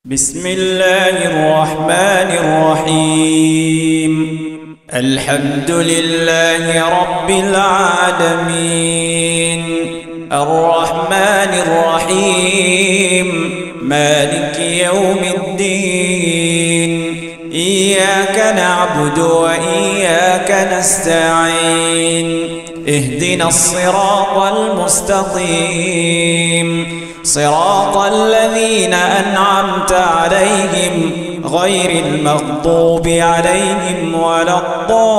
بسم الله الرحمن الرحيم الحمد لله رب العالمين الرحمن الرحيم مالك يوم الدين إياك نعبد وإياك نستعين اهدنا الصراط المستقيم صراط الذين أنعمت عليهم غير المغضوب عليهم ولا الضالين.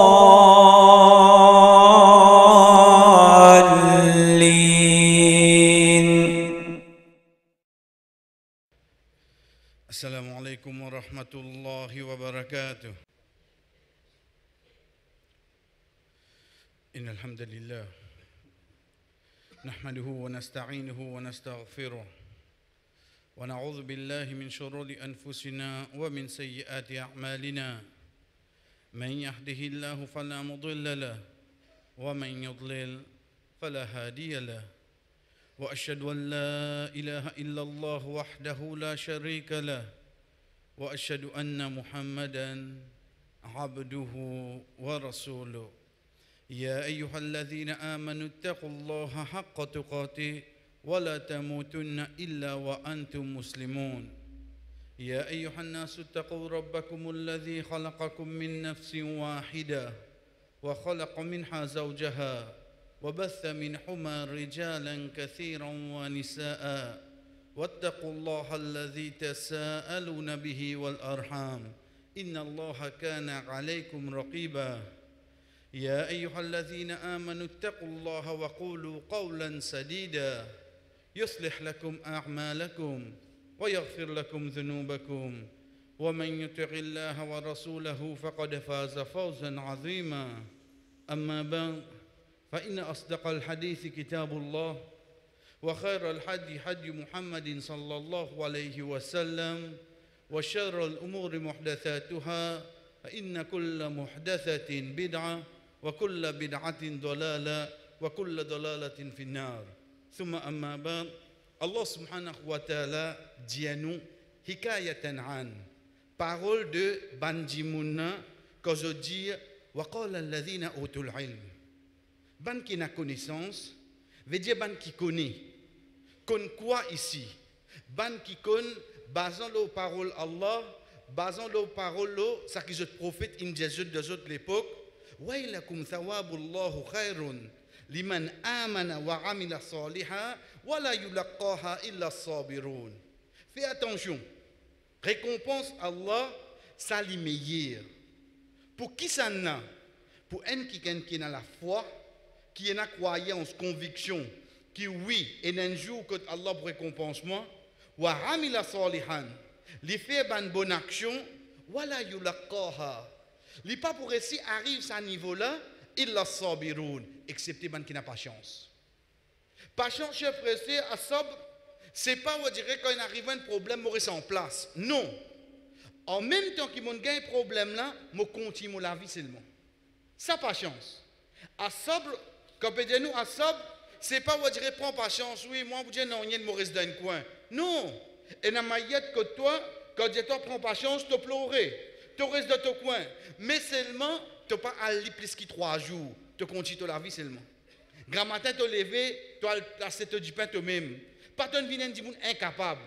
السلام عليكم ورحمة الله وبركاته. إن الحمد لله نحمده ونستعينه ونستغفره ونعوذ بالله من شرور أنفسنا ومن سيئات أعمالنا من يهده الله فلا مضل له ومن يضلل فلا هادي له وأشهد أن لا إله إلا الله وحده لا شريك له وأشهد أن محمدًا عبده ورسوله. يا أيها الذين آمنوا اتقوا الله حق تقاته ولا تموتن إلا وأنتم مسلمون. يا أيها الناس اتقوا ربكم الذي خلقكم من نفس واحدة وخلق منها زوجها وبث منهما رجالا كثيرا ونساء واتقوا الله الذي تساءلون به والأرحام إن الله كان عليكم رقيبا. يا أيها الذين آمنوا اتقوا الله وقولوا قولا سديدا يصلح لكم أعمالكم ويغفر لكم ذنوبكم ومن يطع الله ورسوله فقد فاز فوزا عظيما. أما بعد فإن أصدق الحديث كتاب الله وخير الحدي حدي محمد صلى الله عليه وسلم وشر الأمور محدثاتها فإن كل محدثة بدعة وكل بدعة ضلالة وكل ضلالة في النار. ثم أما بعد Allah subhanahu wa ta'ala dit à nous hikayatan an parole de Banjimouna quand je dis wa qala alladhina utul ilm ban qui n'a connaissance veut dire ban qui connaît quoi ici ban qui connaît basant les paroles Allah basant les paroles ça qui je prophète in Jésus de l'époque ويلكم ثواب الله خير لمن آمن وعمل صالحا ولا يلقاها إلا الصابرون. Fais attention, récompense Allah, ça le meilleur. Pour qui ça n'a? Pour un qui a la foi, qui a la croyance, conviction, qui oui, et un jour que Allah pour récompensement, wa amila salihan, li fait une bonne action, wala yulaqaha. Li pas pour réussir arrive à ce niveau-là, illa sabiroun, excepté ban qui n'a pas chance. Pas chance, chef pressé, à sabre, c'est pas on dirait quand il arrive un problème, on reste en place. Non. En même temps qu'il m'a gagné un problème là, je continue la vie seulement. Ça pas chance. À sabre, quand on dit nous à sabre, c'est pas on dirait prends pas chance, oui, moi, vous dites non, il y a une mauvaise dans un coin. Non. Et dans ma yette que toi, quand tu prends pas chance, tu pleures. Tu restes dans ton coin. Mais seulement, tu n'as pas aller plus que 3 jours. Tu continues la vie seulement. Grand matin, tu levé, tu as placé du pain toi-même. Pas ton vin dit incapable.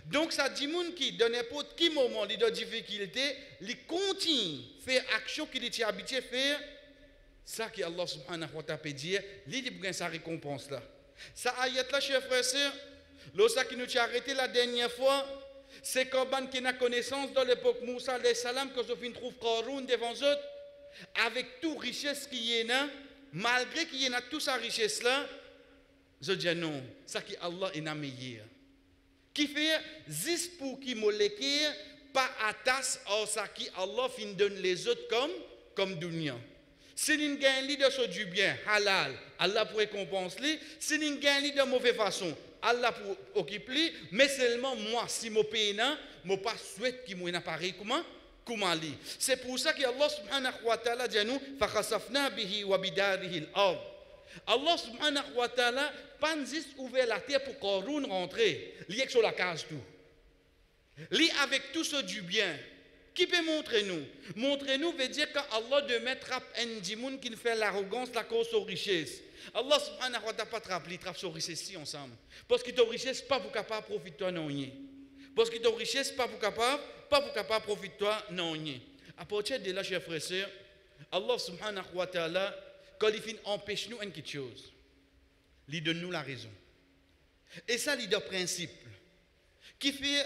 Donc, ça dit qui, dans n'importe quel moment, il a difficulté, il continue à faire action qu'il est habitué à faire. Ça que Allah subhanahu wa ta'ala peut dire, il a sa récompense là. Ça ayat là, chers frères et sœurs, l'osa qui nous a arrêté la dernière fois, c'est quand qui n'a connaissance dans l'époque Moussa alayhi salam que je trouve Qaroun devant eux avec toute richesse qu'il y a, malgré qu'il y a toute sa richesse là, je dis non, ça qui Allah est la meilleure. Qui fait juste pour qui molécule pas attache à ça qui Allah fin donne les autres comme dunya. Si nous gagnons de ce du bien halal, Allah pour récompenser. Si nous gagnons de mauvaise façon, Allah pour occuper, mais seulement moi, si je paye, je ne souhaite qu'il m'ait pareil comment aller. C'est pour ça que Allah subhanahu wa ta'ala dit à nous, فَخَسَفْنَا بِهِ وَبِدَارِهِ الْأَرْضِ. Allah subhanahu wa ta'ala pas juste ouvert la terre pour Qaroun rentrer, lié sur la case tout. lit avec tout ce du bien. Qui peut montrer nous? Montrer nous veut dire qu'Allah de mettre un dimoun qui fait l'arrogance, la cause aux richesses. Allah subhanahu wa ta'ala pas trappe, il trappe sur richesse si ensemble. Parce qu'il t'a richesse pas pour capable profiter toi non rien. Parce qu'il t'a richesse pas pour capable profiter toi non rien. À partir de là, chers frères et sœurs, Allah subhanahu wa ta'ala, quand il finit empêche nous une quelque chose, il donne nous la raison. Et ça, il est le principe. Qui fait,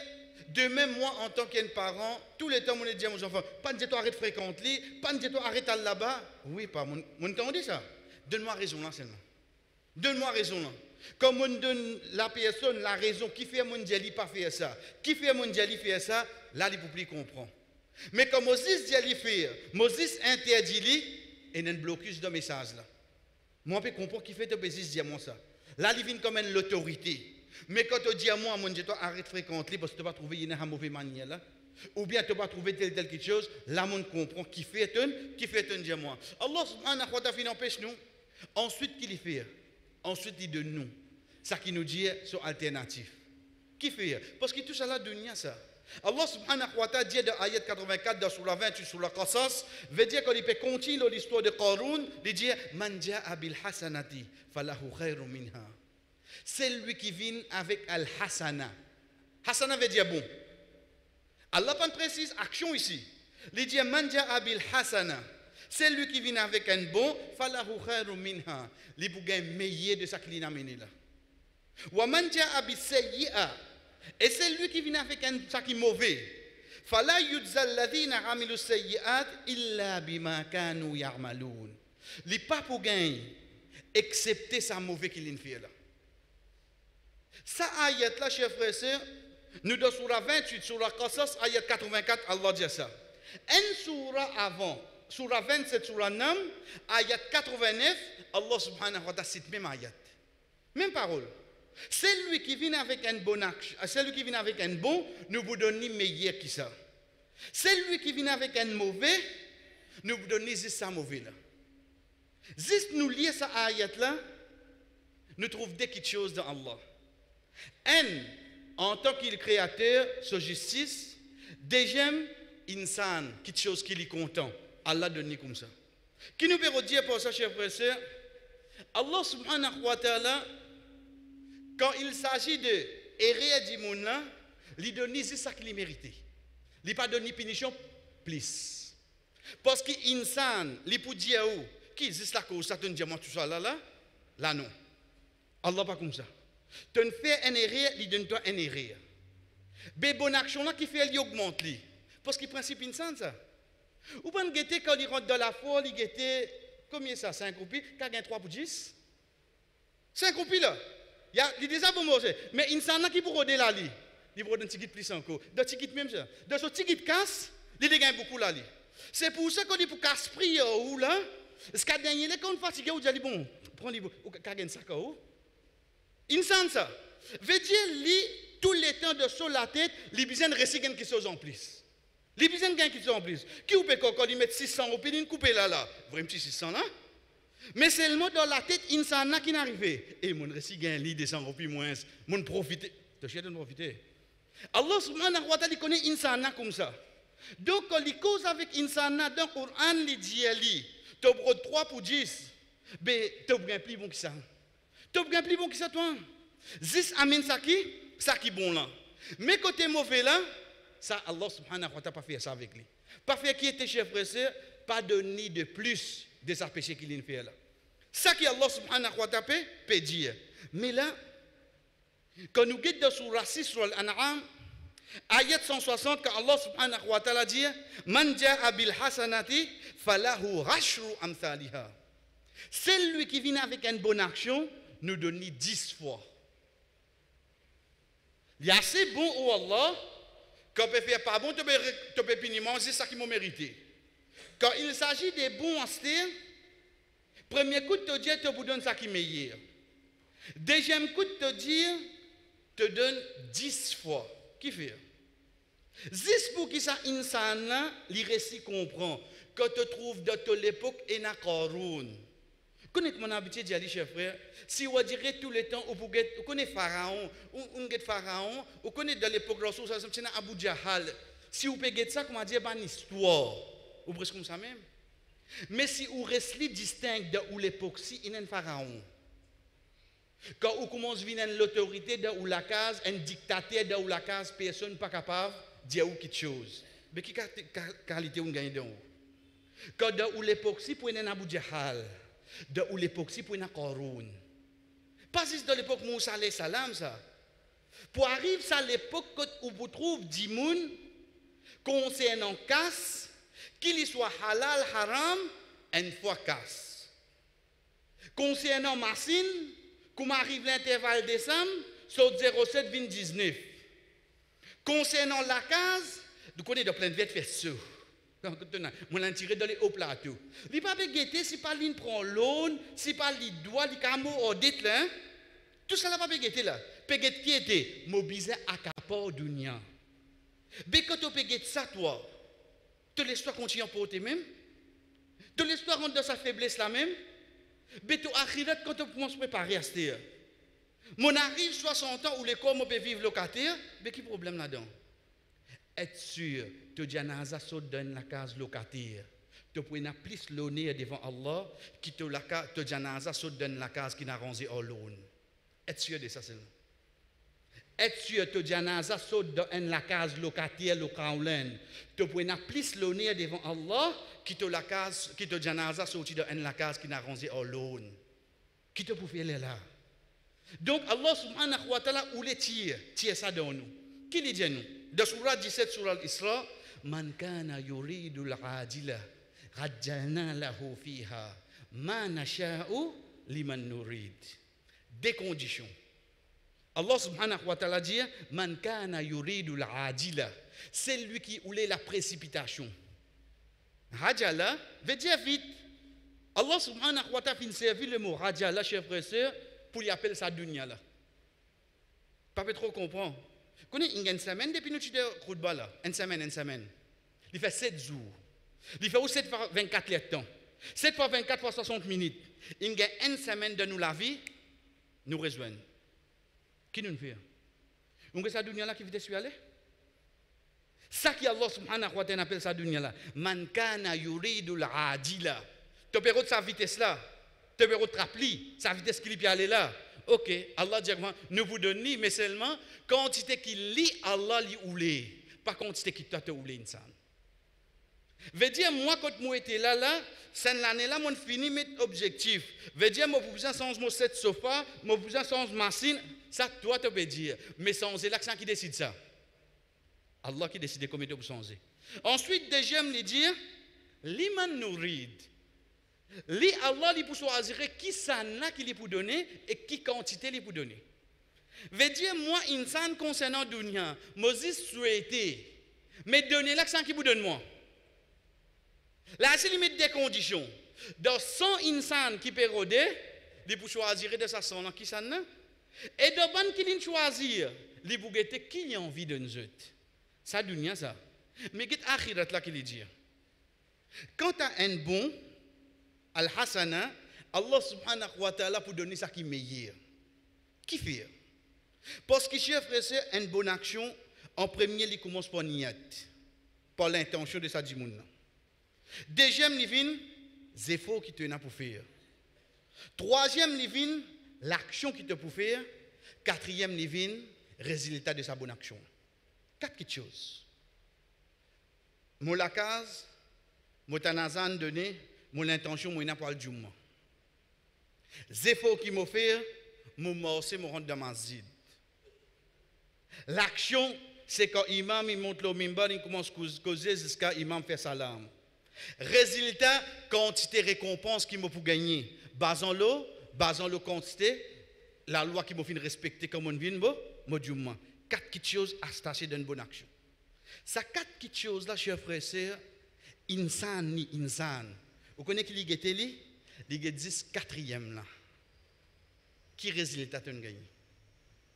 de même moi, en tant qu'un parent, tous les temps, je dis à mes enfants, pas de toi arrête de fréquenter, pas de toi arrête d'aller là-bas. Oui, pas, mon temps dit ça. Donne-moi raison là seulement. Donne-moi raison là. Comme on donne la personne la raison, qui fait mon diali pas faire ça, qui fait mon diali faire ça, là, il peut plus comprendre. Mais comme Moses dit à lui faire, Moses interdit lui, et il y a un blocus de message là. Moi, je peux comprendre qui fait de Moses dit à moi ça. Là, il vient comme l'autorité. Mais quand tu dis à moi, mon Dieu, toi arrête de fréquenter parce que tu vas trouver une mauvaise manière là. Ou bien tu vas trouver telle quelque chose, là, on comprend qui fait un dire moi. Allah subhanahu wa ta'ala empêche nous. Ensuite, qu'il fait? Ensuite, il donne nous. Ça qui nous dit sur alternative. Qui fait? Parce que tout ça là, dunya ça. Allah subhanahu wa ta'ala dit dans ayat 84 dans Surah 28 sur la Qasas, veut dire qu'il peut continuer l'histoire de Qarun, il dit man ja'a bil hasanati falahu khairu minha. C'est lui qui vient avec al-hasana. Hasana veut dire bon. Allah pas précise action ici. Il dit man ja'a bil hasana. C'est lui qui vient avec un bon, falahu khairu minha. Il peut gagner meilleur de ça qu'il a amené là. Wa man ja'a bis sayyi'a. Et c'est lui qui vient avec un ça qui est mauvais. Fala yudzal ladhina amilu sayyi'at illa bima kanu ya'malun. Il pas pour gagner excepté sa mauvais qu'il fait là. Ça ayat là chers frères et sœurs, nous dans surah 28 sur la Qasas ayat 84 Allah dit ça. Un surah avant, surah 27 surah Nam ayat 89 Allah subhanahu wa ta'ala cite même ayat. Même parole. C'est lui qui vient avec un bon action, c'est lui qui vient avec un bon, nous vous donnons meilleur que ça. C'est lui qui vient avec un mauvais, nous vous donnons juste ça mauvais là. Juste nous lire ça ayat là, nous trouvons des petites choses dans Allah. Un, en tant que créateur, sa justice. Deuxième, insan, quelque chose qui est content. Allah donne comme ça. Qui nous peut dire pour ça, chers frères et sœurs? Allah subhanahu wa ta'ala, quand il s'agit de errer du monde là, il donne ça qu'il mérite. Il pas donne punition plus. Parce que insan, il peut dire qui existe la cause, ça te dit moi tout ça là non. Allah pas comme ça. Tu fais un erreur, il donne toi un erreur. Mais bonne action là qui fait il augmente lui. Parce que le principe insan ça. Ou pas guetter quand il rentre dans la foule, il guette combien ça 5 roupies, qu'a gagne 3 pour 10. 5 roupies là. Il y a déjà pour manger, mais insan là qui pour roder là lui. Il va donner un ticket plus encore. De ticket même ça. De ce ticket casse, il gagne beaucoup là lui. C'est pour ça qu'on dit pour casse prix ou là, ce qu'a gagné quand on fatigué ou dit bon, prends les ou qu'a gagné ça ou. Insan ça. Veut dire lui tout le temps de sur la tête, les besoin de réciter quelque chose en plus. Les besoin de gagner quelque chose en plus. Qui ou peut quand il met 600 au il couper là. Vrai petit 600 là. Mais seulement dans la tête insana qui n'arrive. Et mon récit gagne li descend au plus moins, mon profiter. Tu cherches de profiter. Allah subhanahu wa ta'ala connaît insana comme ça. Donc quand il cause avec insana dans le Coran, il dit ali, tu prends 3 pour 10. Ben tu bien plus bon que ça. Tu bien plus bon que ça toi. 10 amène ça qui bon là. Mais côté mauvais là, ça Allah subhanahu wa ta'ala pas fait ça avec lui. Pas fait qui était chef frère, pas donner de plus de sa péché qu'il a fait là. Ça qui Allah subhanahu wa ta'ala peut dire. Mais là, quand nous guidons dans Surah 6 sur l'An'am, ayat 160, quand Allah subhanahu wa ta'ala dit Man ja'a bil hasanati falahu rashru amthaliha. Celui qui vient avec une bonne action, nous donne 10 fois. Il y a assez bon au Allah, quand on peut faire pas bon, tu peux punir, c'est ça qui m'a mérité. Quand il s'agit des bons en style, premier coup de te dire, tu te donnes ça qui est meilleur. Deuxième coup de te dire, te donne 10 fois. Qui fait? 10 pour qui ça insana, les récits comprend. Quand tu trouves de l'époque, et na Qarun. Connaître mon habitude, j'ai dit, cher frère, si on dirait tout le temps, vous connaissez Pharaon, on Pharaon, vous connaissez dans l'époque, lorsque vous avez Abu Jahal, si vous payez ça, comment dire, une histoire, vous presque comme ça même. Mais si vous restez distinct de l'époque, si il y a un Pharaon, quand vous commencez à venir l'autorité de la case, un dictateur de la case, personne n'est pas capable de dire quelque chose. Mais quelle qualité vous gagnez de vous? Quand de l'époque, si vous avez un Abu Jahal, de l'époque, si vous avez un Qaroun, pas juste de l'époque Moussa alayhi salam, ça. Pour arriver à l'époque où vous trouvez 10 personnes concernant casse, qu'il soit halal, haram, une fois casse. Concernant machine, comme arrive l'intervalle décembre, saute 07 19. Concernant la case, vous connaissez de plein de vêtements fait ça. Moi, l'ai tiré dans les hauts plateaux. Il ne peut pas guetter si pas l'une prend l'aune, si pas l'une doit, l'une camo audit là. Tout ça là pas guetter là. Péguette qui était mobilisé à caport d'union. Mais quand tu péguette ça toi, tu l'histoire continue pour toi-même. Tu l'histoire rentre dans sa faiblesse là même. Mais tu arrives quand tu commences à préparer à ce mon arrive 60 ans où les corps peuvent vivre locataire, mais qui problème là-dedans? Être sûr que Janaza se donne la case locataire. Tu peux n'a plus l'honneur devant Allah qui te Janaza se donne la case qui n'a rangé en l'on. Être sûr de ça c'est là. Être sûr que Janaza se donne la case locataire locale. Tu peux n'a plus l'honneur devant Allah qui te la case qui te Janaza se donne la case qui n'a rangé en l'on. Qui te peut faire là? Donc Allah subhanahu wa ta'ala ou les tire ça dans nous. Qui les dit nous? De surah 17 surah al-Isra, man kana yuridu al-ajila rajjalna lahu fiha ma nasha'u liman nurid. Des conditions. Allah subhanahu wa ta'ala dit man kana yuridu al-ajila, c'est lui qui voulait la précipitation. Rajala veut dire vite. Allah subhanahu wa ta'ala fin servir le mot rajala, chers frères et sœurs, pour y appeler ça dunya là. Pas trop comprendre. Vous connaissez une semaine depuis nous de Khoutba là, une semaine. Il fait 7 jours. Il fait 7 fois 24 heures de temps. 7 fois 24 fois 60 minutes. Il y a une semaine de nous la vie, nous rejoignent. Qui nous fait? Vous voyez ça dunya là qui vite suis aller? Ça qui Allah subhanahu wa ta'ala appelle ça dunya là. Man kana yuridu al-ajila. Tu peux sa vitesse là. Tu peux rappeler sa vitesse qui peut aller là. Ok, Allah dit ne vous donne ni, mais seulement quantité qui lit Allah li oulé, pas quantité qui t'a oulé insan. Veut dire moi quand moi était là, c'est l'année là mon fini mes objectifs. Veut dire moi besoin sans mon set sofa, moi besoin sans machine, ça toi te veut dire, mais sans l'accent qui décide ça. Allah qui décide comment tu peux changer. Ensuite deuxième lui dire liman nurid. Li Allah li pour choisir qui ça n'a qui li pour donner et qui quantité li pour donner. Veut dire moi insan concernant dunya, Moses souhaitait mais donner l'accent qui vous donne moi. Là c'est limite des conditions. Dans 100 insan qui peut roder, li pour choisir de sa son qui ça n'a et de ban qui li choisir, li pour guetter qui a envie de nous autres. Ça dunya ça. Mais get akhirat là qui li dire. Quand tu as un bon Al-Hasana, Allah subhanahu wa ta'ala pour donner ça qui est meilleur. Qui fait? Parce que chers frères et sœurs, une bonne action, en premier, il commence par niyat, par l'intention de sa dimoun. Deuxième, il vient, les efforts qui te n'a pour faire. Troisième, il vient, l'action qui te pour faire. Quatrième, il vient, résultat de sa bonne action. 4 petites choses. Mon lakaz, mon tanazan donné, mon intention, mon pas le jumma. Les efforts qui m'ont fait, mon morceau, mon rentre dans ma zid. L'action, c'est quand l'imam il monte le mimbar, il commence à causer jusqu'à l'imam fait salam. Résultat, quantité récompense qui m'a pour gagner. Basant-le quantité, la loi qui m'a fait respecter comme on vient, mon jumma. 4 petites choses à se tâcher d'une bonne action. Ces 4 petites choses là, chers frères et sœurs, insan ni insan. Vous connaissez qui est li? Il est 10e là. Qui résultat tu gagné?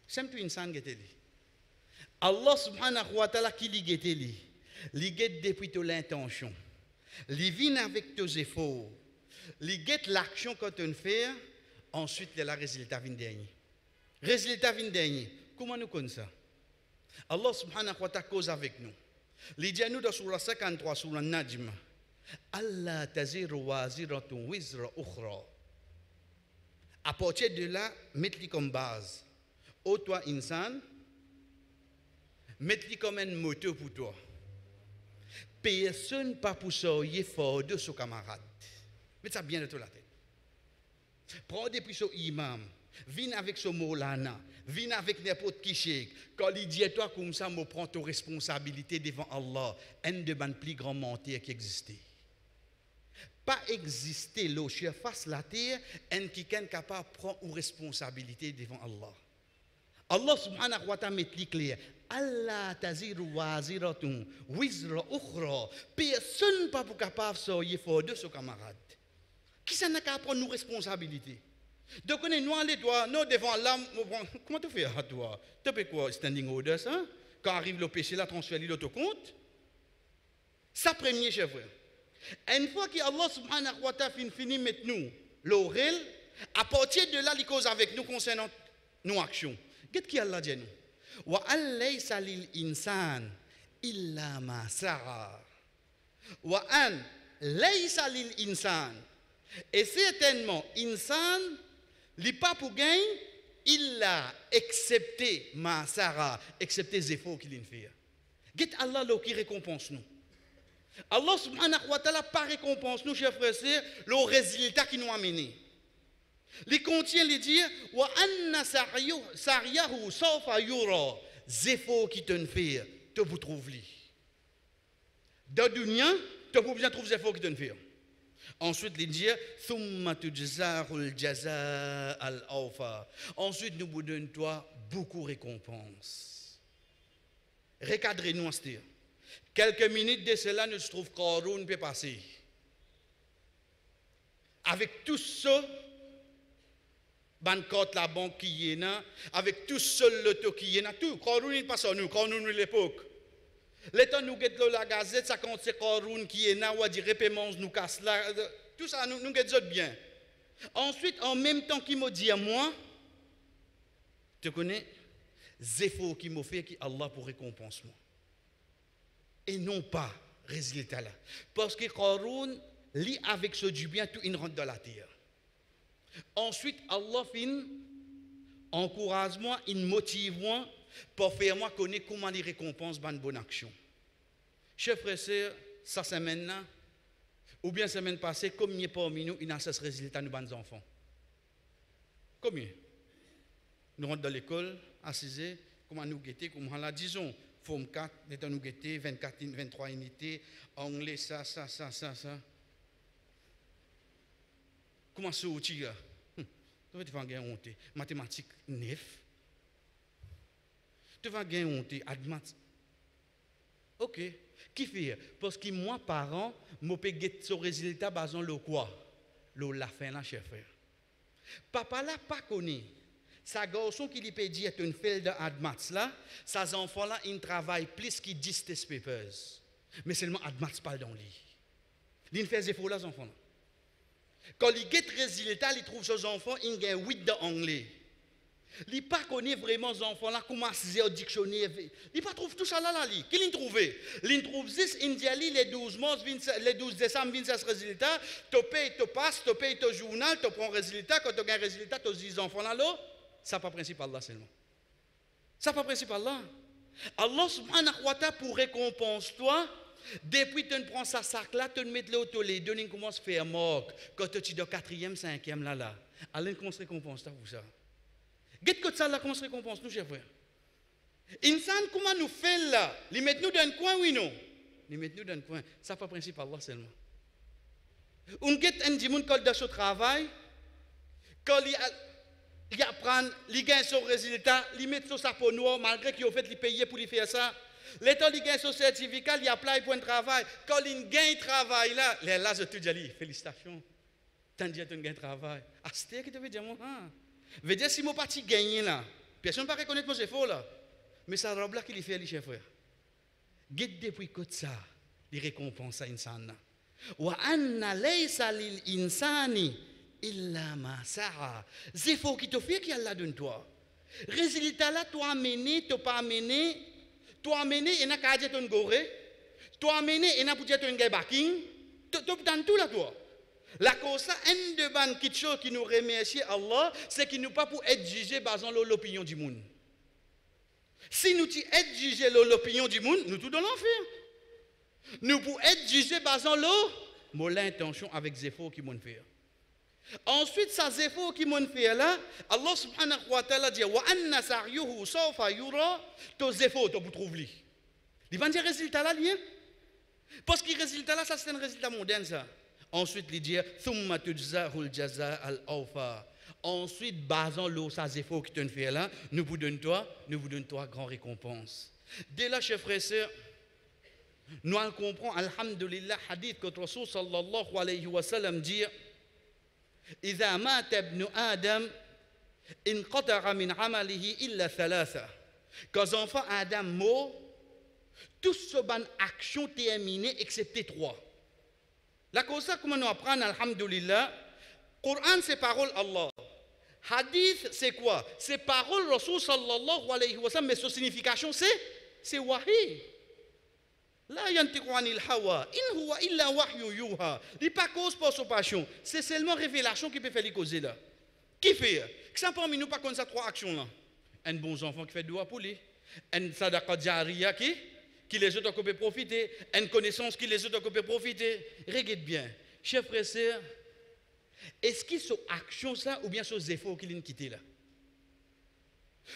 C'est tout insan qui li. Allah subhanahu wa ta'ala qui li est li. Li get depuis ton l'intention. Li vient avec tes efforts. Il guette l'action quand on fait, ensuite le résultat vient dernier. Résultat vient dernier. Comment nous connaissons ça? Allah subhanahu wa ta'ala cause avec nous. Il dit à nous dans Surah 53, Surah Najm, Allah taziru waziratun wizra ukhra. À partir de là, mettez-le comme base. Ô toi, insan, mettez-le comme un moteur pour toi. Personne pas pour sortir fort de son camarade. Mettez ça bien de toute la tête. Prends depuis son imam, viens avec son moulana, viens avec n'importe qui cheikh. Quand il dit à toi comme ça, me prends ton responsabilité devant Allah. Un de mes plus grands mentir qui existait. Pas exister l'eau face la terre, un qui est capable de prendre une responsabilité devant Allah. Allah subhanahu wa ta'ala met clair. Allah taziru waziratun wizra ukhra. Personne pas pour capable de sortir fort de son camarade. Qui ça n'a qu'à prendre nos responsabilités? Donc on est nous allez toi, nous devant Allah, comment tu fais à toi? Tu fais quoi standing order ça? Quand arrive le péché là, transférer l'autocompte? Ça premier chef. Une fois que Allah subhanahu wa ta'ala finit mettre nous l'oreille, à partir de là, il cause avec nous concernant nos actions. Qu'est-ce qu'Allah dit nous? Wa alaysa lil insan illa ma sa'a. Wa an laysa lil insan. Et certainement, insan, il pas pour gagner, il a accepté ma sa'a, excepté les efforts qu'il a fait. Qu'est-ce Allah qui récompense nous? Allah subhanahu wa ta'ala pas récompense nous, chers frères et sœurs, le résultat qui nous a mené. Il contient les dire wa anna sa'yahu sawfa yura, zéfo qui te fait, te vous trouve li. Dans dunya, te vous bien trouver zéfo qui te fait. Ensuite, il dit thumma tujza'ul jaza al-awfa. Ensuite, nous vous donnons toi beaucoup de récompenses. Recadrez-nous en ce dire. Quelques minutes de cela, nous trouvons Qaroun peut passer. Avec tout ça, bancote la banque qui est là, avec tout seul l'auto qui est là, tout. Qaroun il passe à nous, Qaroun à l'époque. L'état nous guette la gazette, ça compte c'est Qaroun qui est là, ou à dire répémence nous casse là, tout ça nous guette bien. Ensuite, en même temps qu'il m'a dit à moi, tu connais, zéfo qui m'a fait qui Allah pour récompense moi. Et non pas résultat là. Parce que Qaroun lit avec ce du bien, tout il rentre dans la terre. Ensuite, Allah fin encourage moi, il motive moi pour faire moi connaître comment les récompenses une bonne action. Chers frères et sœurs, ça semaine là, ou bien semaine passée, combien parmi nous il a ce résultat nous bonnes enfants? Combien? Nous rentrons dans l'école, assisés, comment nous guetter, comment là, disons. Forme 4, l'état nous guetter, 24, 23 unités, anglais, ça. Comment ça, outil là? Tu vas gagner honte. Mathématiques 9. Tu vas gagner honte. Admat. Ok. Qui fait? Parce que moi, parent, je peux gagner ce résultat basant le quoi? Le la fin là, cher frère. Papa là, pas connu. Sa garçon qui lui peut dire est une fille de Admats là, ses enfants là, ils travaillent plus que 10 test papers. Mais seulement Admats parle dans le lit. Ils font des efforts là, les enfants là. Quand ils get résultat, ils trouvent ces enfants, ils gagnent 8 d'anglais. Ils ne pas connaissent vraiment les enfants là, comment c'est au dictionnaire. Ils ne trouvent tout ça là. Qui l'ont trouvé? Ils trouvent 10, ils disent les 12 mois, les 12 décembre, 26 résultats, tu payes, tu passes, tu payes ton journal, tu prends un résultat, quand tu as un résultat, tu dis les enfants là. Ça pas principal là seulement. Ça pas principal là. Allah subhanahu wa ta'ala pour récompense toi, depuis que tu prends ça sac là, tu mets le auto les deux, tu commences à faire mort. Quand tu es dans 4e, 5e là. Allah commence à récompense pour ça. Qu'est-ce que ça là commence à récompense nous chers frères. Insan comment nous fait là? Ils mettent nous dans un coin oui non? Ils mettent nous dans un coin. Ça pas principal là seulement. On get un dimanche quand dans ce travail quand il apprend, il gagne son résultat, il met son chapeau noir, malgré qu'il a fait, il paye pour lui faire ça. L'état, il gagne son certificat, il apply pour un travail. Quand il gagne travail là, là, je te dis, félicitations. Tant dit que tu gagnes travail. Ah, c'est ce que tu veux dire, moi. Veut dire, si mon parti gagne là, personne ne va reconnaître mon effort là. Mais ça robe là qu'il fait, les chers frères. Guide depuis que ça, il récompense à une sanna. Wa anna laysa lil insani illa ma sa'a. C'est faut qui te fait qui Allah donne toi. Résultat là, toi amené, tu pas amené, toi amené et n'a qu'à dire ton goré, toi amené et n'a pas dire ton gabaking, tu dans tout là toi. La cause ça, un de ban quelque chose qui nous remercie Allah, c'est qu'il nous pas pour être jugé basant l'opinion du monde. Si nous être jugé l'opinion du monde, nous tout dans l'enfer. Nous pour être jugé basant l'intention avec zéfo qui m'ont fait. Ensuite, ça zéfo qui m'ont fait là, Allah subhanahu wa ta'ala dit wa anna sa'yuhu sawfa yura, to zéfo to vous trouve li. Il va dire résultat là lien. Parce que résultat là ça c'est un résultat moderne ça. Ensuite, il dit thumma tujzahul jazaa al-awfa. Ensuite, basant l'eau ça zéfo qui te fait là, nous vous donnons toi grand récompense. Dès là, chers frères et sœurs, nous comprenons, alhamdulillah, hadith que le Rasul sallallahu alayhi wa sallam dit إذا مات ابن آدم انقطع من عمله إلا ثلاثة. Quand enfant Adam mort, tout ce ban action terminée excepté trois. La cause ça comment nous apprendre alhamdulillah, Coran c'est parole Allah. Hadith c'est quoi? C'est parole Rasul sallallahu alayhi wa sallam mais sa signification c'est wahi. La yantiqu anil hawa in huwa illa wahyu yuha. Il pas cause pour sa passion, c'est seulement révélation qui peut faire les causer là. Qui fait? Que ça parmi nous pas comme ça trois actions là. Un bon enfant qui fait doua pour lui, un sadaqa jariya qui les autres peuvent profiter, une connaissance qui les autres peuvent profiter. Regarde bien, chers frères et sœurs, est-ce qu'il y a cette action ça ou bien ces efforts qu'il a quitté là?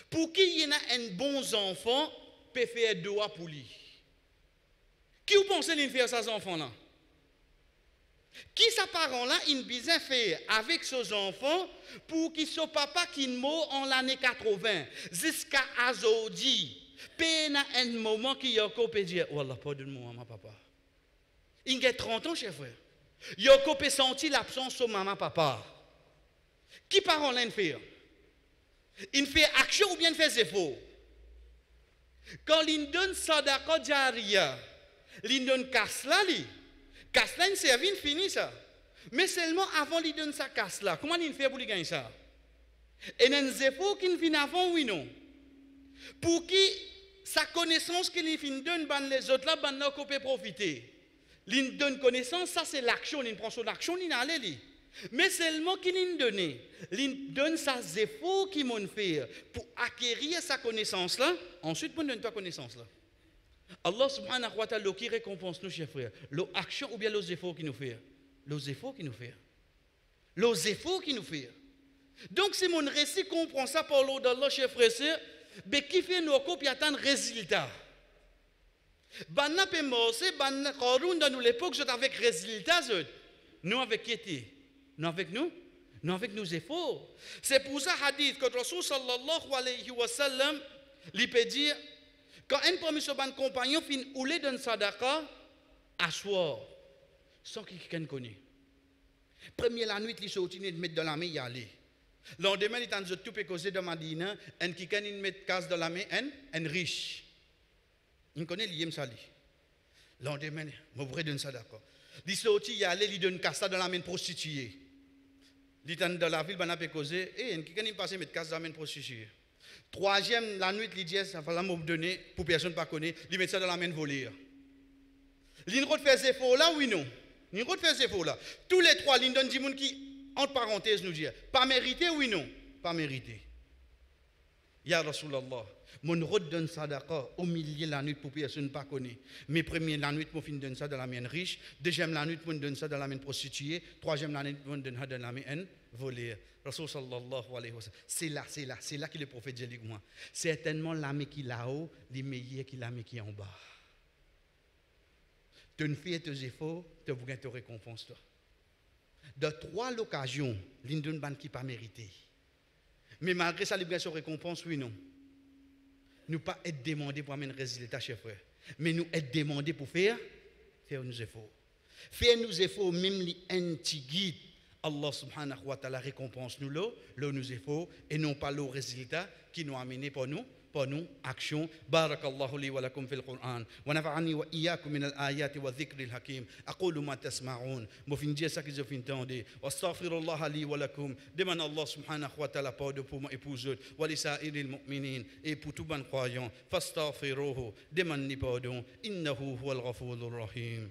Pour qui il y a un bon enfant peut faire doua pour lui? Qui vous pensez qu'il fait à ces enfants-là? Qui sa parent-là, il besoin faire avec ses enfants pour qu'il soit papa qui meurt en l'année 80 jusqu'à aujourd'hui? Peine un moment qui a peut dire, Wallah, pardonne-moi, maman, papa. Il y a 30 ans, chers frères. Il a peut sentir l'absence de maman, papa. Qui parent-là, il fait? Il fait action ou bien il fait effort? Quand il donne sadaqa jariya, il donne kasla, kasla, il servi, il finit ça. Mais seulement avant il donne sa kasla, comment il fait pour gagner ça? Et il y a des efforts qu'il finit avant, oui, non? Pour qui sa connaissance qu'il finit donne, les autres là, qu'on peut profiter. Il donne connaissance, ça c'est l'action, il prend son action, il allait. Mais seulement qu'il donne, il donne sa efforts qu'il m'a fait pour acquérir sa connaissance là, ensuite pour donner ta connaissance là. Allah subhanahu wa ta'ala qui récompense nous, chers frères, l'action ou bien les efforts qu'il nous fait. Les efforts qu'il nous fait. Les efforts qu'il nous fait. Donc, si mon récit comprend ça par l'eau d'Allah, chers frères et sœurs, mais qui fait nos copies attendre résultat? Banna pe morse, banna Qaroun dans l'époque, c'est avec résultat, nous avec qui était? Nous avec nous? Nous avec nos efforts. C'est pour ça, hadith, que le Rasul sallallahu alayhi wa sallam, il peut dire, quand un premier ban compagnon fin oulé d'un sadaqa, asseoir, sans qu'il connaît. Première la nuit, il sortit de mettre dans la main, il y allait. Le lendemain, il est en train de tout causer de Madina, un qui connaît mettre casse dans la main, un riche. Il connaît l'yem sali. Le lendemain, il m'a d'un sadaqa. Il sortit, il allait, il donne casse dans la main prostituée. Il est dans la ville, il a causé, et un qui connaît passer mettre casse dans la main prostituée. Troisième, la nuit, il dit, ça va me donner, pour personne ne connaît, il met ça dans la main volée. Il ne fait ces efforts là, oui, non. Il ne fait ces efforts là. Tous les trois, il donne des gens qui, entre parenthèses, nous disent, pas mérité, oui, non. Pas mérité. Ya Rasulallah, mon route donne sadaqa au milieu de la nuit pour personne ne connaît. Mais première la nuit, mon fin donne ça dans la main riche. Deuxième la nuit, mon donne ça dans la main prostituée. Troisième la nuit, mon donne ça dans la main volée. Rasul sallallahu alayhi wa sallam. C'est là que le prophète dit moi. Certainement l'âme qui est là-haut, les meilleurs qui l'âme qui est en bas. Tu ne fais tes efforts, tu vas gagner ta récompense. De trois occasions, l'une d'une bande qui n'a pas mérité. Mais malgré ça, il y a une récompense, oui, non. Nous pas être demandé pour amener un résultat, chers frères. Mais nous être demandé pour faire nos efforts. Faire nos efforts, même les anti-guides. Allah subhanahu wa ta'ala récompense nous là, nous efforts, et non pas le résultat qui nous a amené pour nous pour nous, action. Barakallahu li wa lakum fil Qur'an. Wa nafa'ani wa iyyakum min al-ayati wa dhikril hakim. Aqulu ma tasma'un. Mo fin dire ça que je fin entendre. Astaghfirullah li wa lakum. Demande Allah subhanahu wa ta'ala pardon pour mon épouse wa li sa'iril mu'minin et pour tout bon croyant. Fastaghfiruhu. Demande pardon. Innahu huwal ghafurur rahim.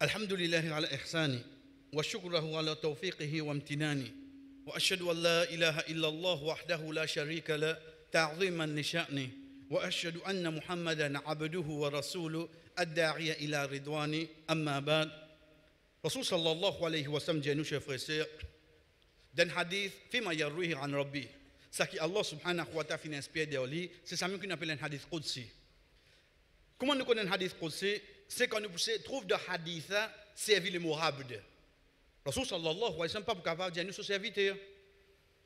الحمد لله على إحساني والشكر له على توفيقه وامتناني وأشهد أن لا إله إلا الله وحده لا شريك له تعظيما لشأنه وأشهد أن محمدا عبده ورسوله الداعي إلى رضوانه أما بعد رسول صلى الله عليه وسلم جانو شفرسير d'un hadith فيما يرويه عن ربي ça qui Allah subhanahu wa ta'ala finit inspiré de lui c'est ça même qu'on appelle un hadith qudsi. Comment nous connaissons un hadith qudsi? C'est quand nous trouvons dans le hadith servi le mot abd. Rasul sallallahu alayhi wa sallam pas capable de dire nous sommes serviteurs.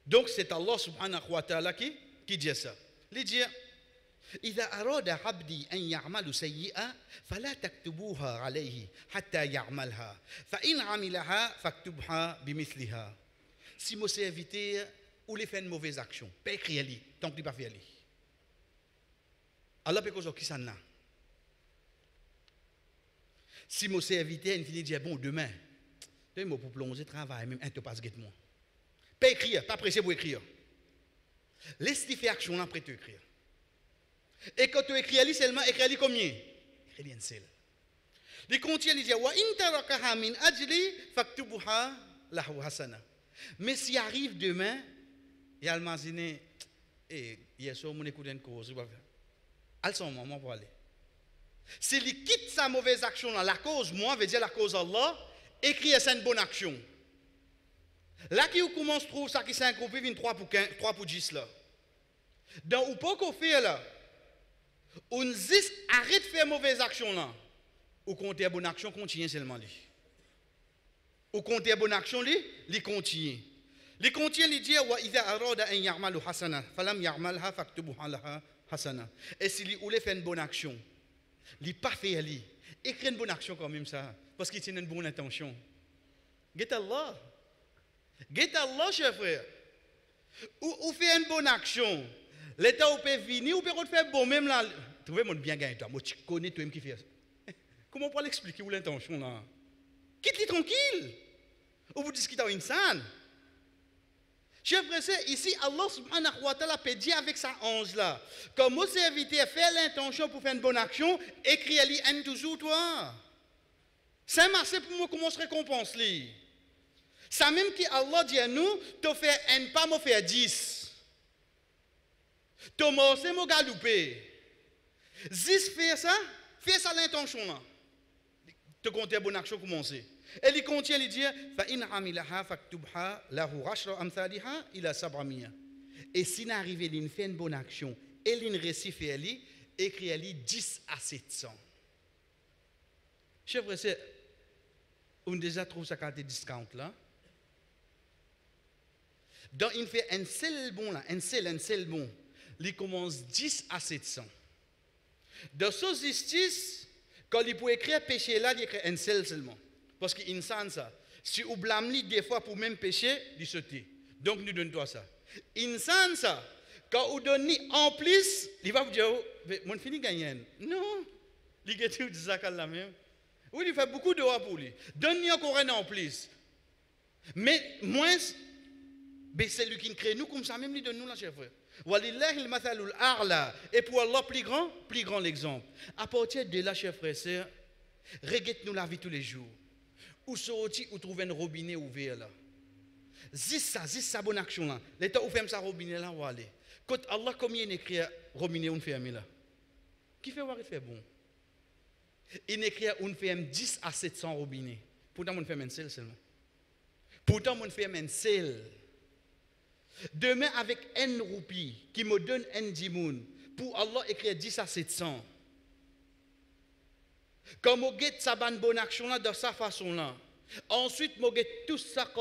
Donc c'est Allah subhanahu wa ta'ala qui dit ça. Il dit إذا أراد عبدي أن يعمل سيئة فلا تكتبوها عليه حتى يعملها فإن عملها فاكتبها بمثلها. Si mon serviteur ou les fait une mauvaise action, pas écrire lui tant qu'il pas fait lui. Allah peut causer qui ça n'a. Si mon serviteur il finit de dire bon demain, tu m'as pour plonger travail même un te passe guette moi. Pas écrire, pas pressé pour écrire. Laisse-lui faire action après tu écrire. Et quand tu écris ali seulement écris ali combien? Écris un seul. Il continue il dit wa in tarakaha min ajli faktubuha lahu hasana. Mais s'il arrive demain, il a imaginé hier soir mon écoute une cause, al son moment pour aller. S'il quitte sa mauvaise action là, la cause moi veut dire la cause Allah, écrit c'est une bonne action. Là qui commence à trouver ça qui s'est un groupe 3 pour 10 là. Dans ou pas qu'on fait là. On dit arrête de faire mauvaise action là. Ou compter bonne action continue seulement lui. Ou compter bonne action lui continue. Lui continue lui dire wa idha arada an ya'malu hasana falam ya'malha faktubuha laha hasana. Et si lui voulait faire une bonne action, lui pas fait lui. Écrit une bonne action quand même ça parce qu'il tient une bonne intention. Get Allah, cher frère. Ou fait une bonne action. L'État ou peut venir ou peut faire bon même là. Trouvez mon bien gagné toi. Moi tu connais toi même qui fait ça. Comment on peut l'expliquer ou l'intention là? Quitte-le tranquille. Ou vous discutez en insan. Chers frères, ici Allah subhanahu wa ta'ala peut dire avec sa ange là. Comme mon serviteur fait l'intention pour faire une bonne action, écris-lui un toujours toi. C'est marché pour moi comment se récompense lui. Ça même qui Allah dit à nous, tu fais un pas, moi faire 10. Tu morce, moi galouper. 10 fais ça l'intention là. Tu comptes bonne action commencer. Et il continue il dit fa in amilaha faktubha lahu 10 amthaliha ila 700. Et si n'arrive il fait une bonne action et il réussit faire lui écrit lui 10 à 700. Chers frères, on déjà trouve ça carte discount là. Donc il fait un seul bon là, un seul bon. Il commence 10 à 700. Dans ce justice, quand il peut écrire péché là, il écrit un seul seulement. Parce qu'il insan ça. Si vous blâmez des fois pour même péché, il saute. Donc nous donnons toi ça. Insan ça. Quand vous donnez en plus, il va vous dire, mon fini gagnant. Non. Il dit ça quand la même. Oui, il fait beaucoup de droits pour lui. Donne-lui encore un en plus. Mais moins, c'est lui qui crée nous comme ça, même lui donne nous la chef frère. Walillahi al-mathalul a'la. Et pour Allah, plus grand l'exemple. À partir de là, chers frères et sœurs, regarde-nous la vie tous les jours. Où sorti, où trouver un robinet ouvert là. Zis ça bonne action là. L'état où ferme ça robinet là, où aller. Quand Allah, combien il écrit robinet on ferme là? Qui fait voir il fait bon? Il écrit on ferme 10 à 700 robinets. Pourtant, on ferme un seul seulement. Pourtant, on ferme un seul. Demain, avec un roupie qui me donne un dimoun, pour Allah écrire 10 à 700. Quand je get sa bonne action là, de sa façon là. Ensuite, je get tout ça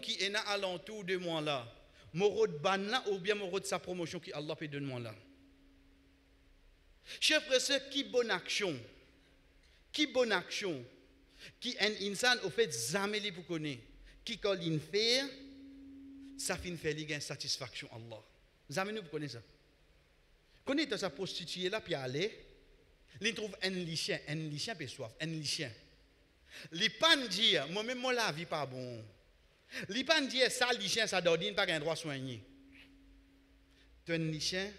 qui est alentour de moi là. Je get ban là ou bien je get sa promotion qui Allah peut donner moi là. Chers frères et sœurs, qui bonne action? Qui bonne action? Qui un insan au fait jamais pour connaître? Qui quand il fait, ça finit faire une satisfaction Allah. Jamais nous connaissez ça. Connaissez sa prostituée là puis aller, il trouve un lichien peut soif, un lichien. Il pas dire moi même la vie pas bon. Il pas dire ça lichien ça d'ordine pas un droit soigner. Tu un lichien,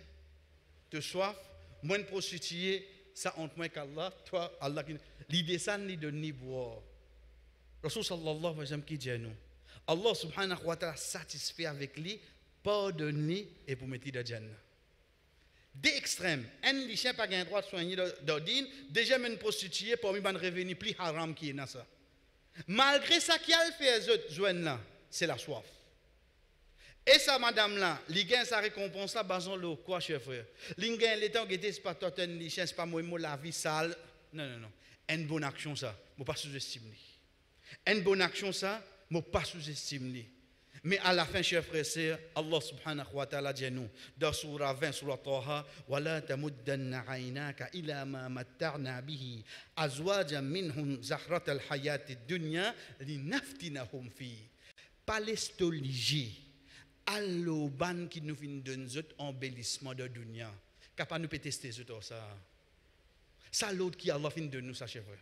tu soif, moi une prostituée, ça honte moins qu'Allah, toi Allah qui descend ni donne ni boire. Rasul sallallahu alayhi wa sallam qui dit nous Allah subhanahu wa ta'ala satisfait avec lui, pardonner et pour mettre dans Jannah. Deux extrêmes. Un lichien pas un droit de soigner d'ordine, déjà une prostituée pour lui revenir plus haram qui est dans ça. Malgré ça qui a fait les autres joindre là, c'est la soif. Et ça madame là, li gagne sa récompense là bazon le quoi cher frère. Li gagne le temps que c'est pas toi un lichien, c'est pas moi la vie sale. Non. Une bonne action ça, moi pas sous-estimer. Une bonne action ça, moi pas sous-estimer. Mais à la fin, chers frères et sœurs, Allah subhanahu wa ta'ala dit nous, dans surah 20, surah Taha, وَلَا تَمُدَّنَّ عَيْنَاكَ إِلَى مَا مَتَّعْنَا بِهِ أَزْوَاجًا مِّنْهُمْ زَهْرَةَ الْحَيَاةِ الدُّنْيَا لِنَفْتِنَهُمْ فِيهِ. Pas les stoliger, alloban qui nous finit de nous embellissement de dunya. Capable nous peut tester ça. Ça l'autre qui Allah finit de nous, ça, chers frères.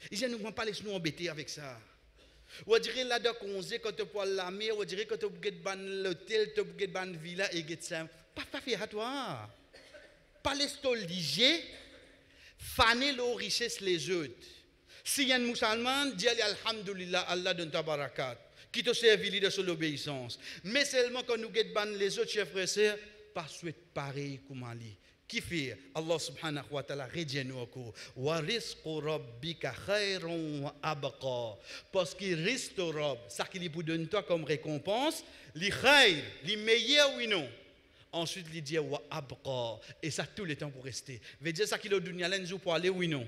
Il dit nous pas laisser nous embêter avec ça. On dirait là de conseil quand tu peux la mer, on dirait quand tu peux ban l'hôtel, tu peux ban villa et get ça. Pas faire à toi. Pas les stoliger, faner leur richesse les autres. Si y a un musulman, dis alhamdulillah, Allah donne ta barakat, qui te servit de son obéissance. Mais seulement quand nous get ban les autres chers frères et sœurs, pas souhaite pareil comme Ali. Qui fait Allah subhanahu wa ta'ala redit nous encore wa rizqu rabbika khayrun wa abqa, parce que risque rob ça qu'il vous donne toi comme récompense li khayr li meilleur oui non, ensuite il dit wa abqa et ça tout le temps pour rester veut dire ça qu'il au dunya l'enzo pour aller oui non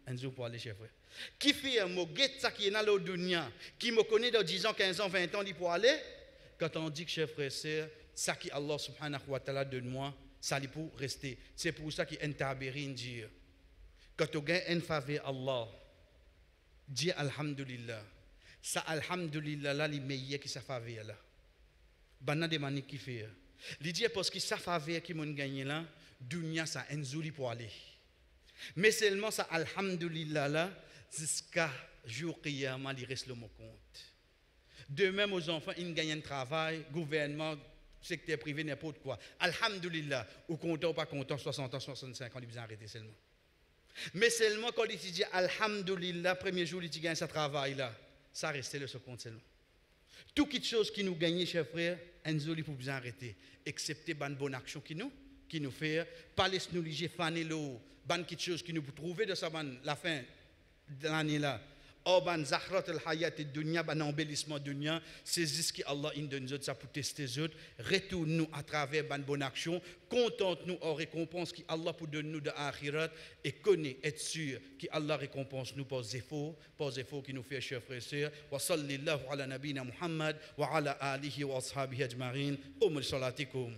enzo pour aller chef frère qui fait mo get ça qui est dans le dunya qui me connaît dans 10 ans 15 ans 20 ans il pour aller quand on dit que chef frère c'est ça qui Allah subhanahu wa ta'ala donne moi ça li pour rester. C'est pour ça qu'il interberin dire quand tu gagnes une faveur Allah, dis alhamdulillah. Ça alhamdulillah là li meilleur qui sa faveur là. Banna de mani qui fait. Li dit parce que sa faveur qui mon gagné là, dunya ça enzuli pour aller. Mais seulement ça alhamdulillah là jusqu'à jour qiyamah il reste le mot compte. De même aux enfants ils gagnent un travail, gouvernement secteur privé, n'importe quoi. Alhamdulillah, ou content ou pas content, 60 ans, 65 ans, il vous arrêter seulement. Mais seulement quand il dit Alhamdulillah, premier jour, il gagne ce travail là, ça reste le compte seulement. Toute chose qui nous gagne, chers frères, Enzoli pour vous arrêter, excepté une bonne action qui nous fait, pas laisser nous liger, faner l'eau, bonne chose qui nous trouver de ça, la fin de l'année là. Ban zahrat al hayat dunya ban embellissement dunya c'est ce que Allah in donne ça pour tester les autres retourne nous à travers ban bonne action contente nous en récompense qui Allah pour donner nous de akhirat et connaît être sûr que Allah récompense nous pour efforts qui nous fait chers frères et sœurs wa sallallahu ala nabina Muhammad wa ala alihi wa ashabihi ajma'in salatikum.